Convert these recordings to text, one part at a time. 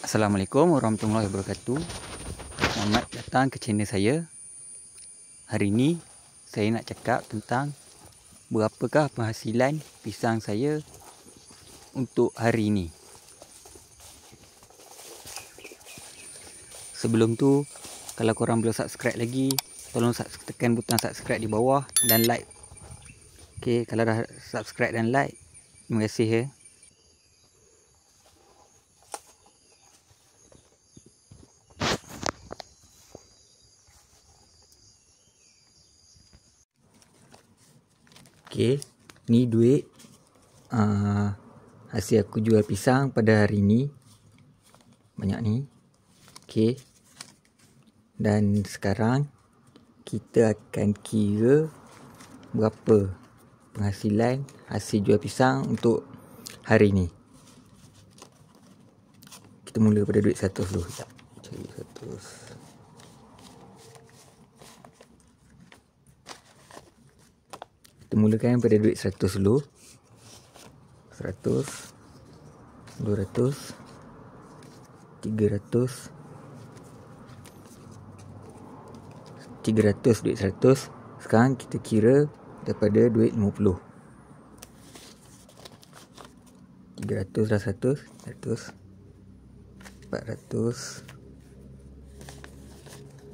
Assalamualaikum warahmatullahi wabarakatuh. Selamat datang ke channel saya. Hari ini saya nak cakap tentang berapakah penghasilan pisang saya untuk hari ini. Sebelum tu, kalau korang belum subscribe lagi, tolong tekan butang subscribe di bawah dan like. Okey, kalau dah subscribe dan like, terima kasih ya. Okey, ni duit hasil aku jual pisang pada hari ni. Banyak ni. Okey. Dan sekarang kita akan kira berapa penghasilan hasil jual pisang untuk hari ni. Kita mula pada duit 100 dulu. Sekejap. Cari 100. Kita mulakan pada duit 100 dulu. 100, 200, 300, 300 duit 100. Sekarang kita kira daripada duit 50. 300 dah 100, 100, 400,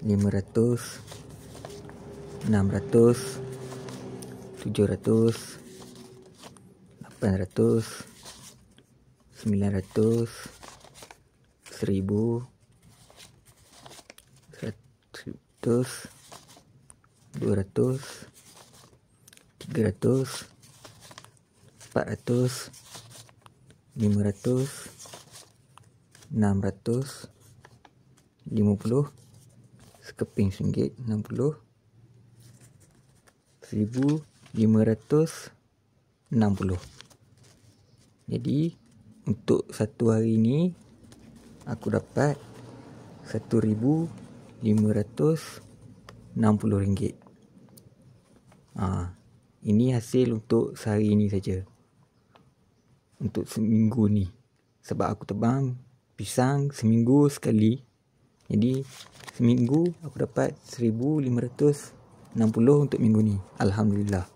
500, 600, 700, 800, 900, 1000, 100, 200, 300, 400, 500, 600, 50, sekeping RM1, 60, 1560. Jadi untuk satu hari ni aku dapat RM1560. Ini hasil untuk sehari ni saja. Untuk seminggu ni. Sebab aku tebang pisang seminggu sekali. Jadi seminggu aku dapat 1560 untuk minggu ni. Alhamdulillah.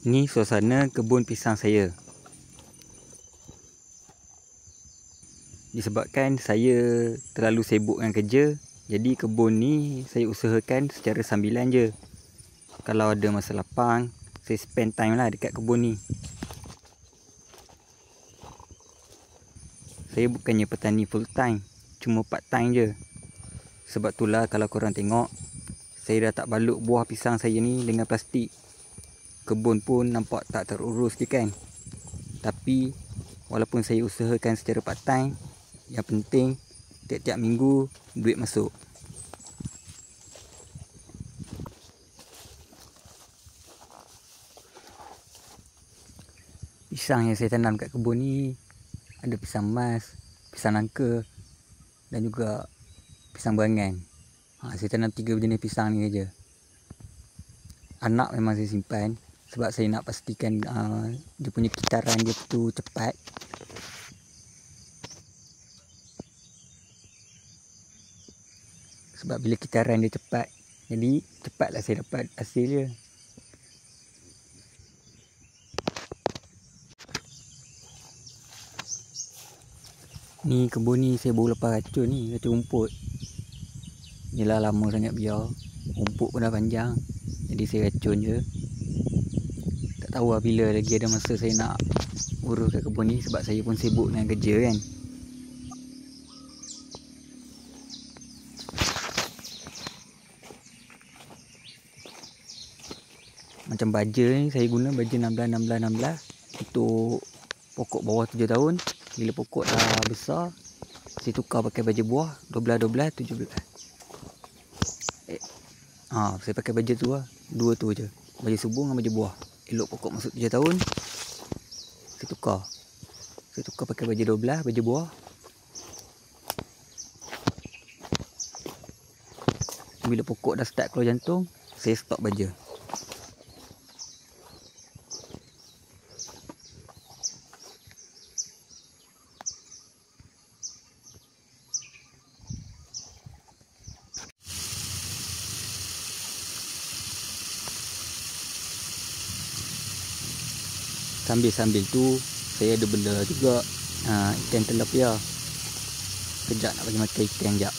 Ni suasana kebun pisang saya. Disebabkan saya terlalu sibuk dengan kerja, jadi kebun ni saya usahakan secara sambilan je. Kalau ada masa lapang, saya spend time lah dekat kebun ni. Saya bukannya petani full time, cuma part time je. Sebab itulah kalau korang tengok, saya dah tak balut buah pisang saya ni dengan plastik. Kebun pun nampak tak terurus je kan. Tapi walaupun saya usahakan secara part time, yang penting tiap-tiap minggu duit masuk. Pisang yang saya tanam kat kebun ni ada pisang emas, pisang nangka dan juga pisang berangan. Saya tanam 3 jenis pisang ni saja. Anak memang saya simpan sebab saya nak pastikan dia punya kitaran dia tu cepat. Sebab bila kitaran dia cepat, jadi cepatlah saya dapat hasil dia. Ni kebun ni saya baru lepas racun ni, racun rumput. Yelah lama sangat biar, rumput pun dah panjang. Jadi saya racun je. Tak tahu lah bila lagi ada masa saya nak urus kat kebun ni, sebab saya pun sibuk dengan kerja kan. Macam baja ni saya guna baja 16 untuk pokok bawah 7 tahun. Bila pokok dah besar, saya tukar pakai baja buah 12, 17. Saya pakai baja tu lah. 2 tu je. Baja subuh dengan baja buah. Elok pokok masuk 7 tahun, saya tukar pakai baja 12, baja buah. Bila pokok dah start keluar jantung, saya stop baja. Sambil-sambil tu saya ada bela juga ikan tilapia. Kejap nak bagi makan ikan jap.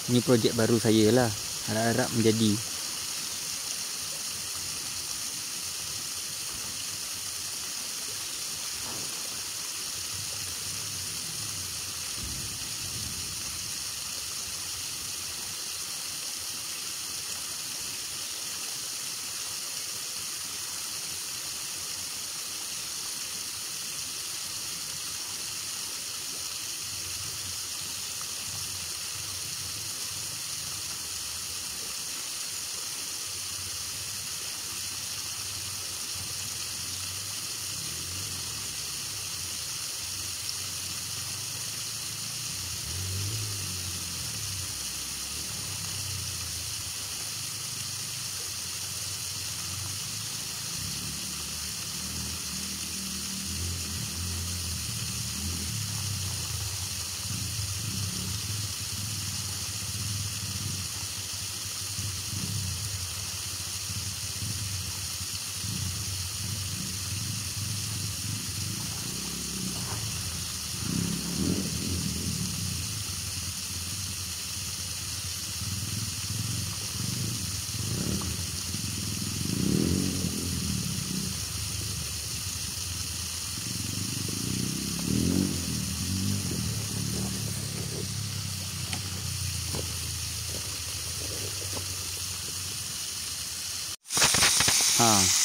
Ini projek baru saya lah. Harap-harap menjadi.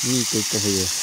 Ni ikan saya.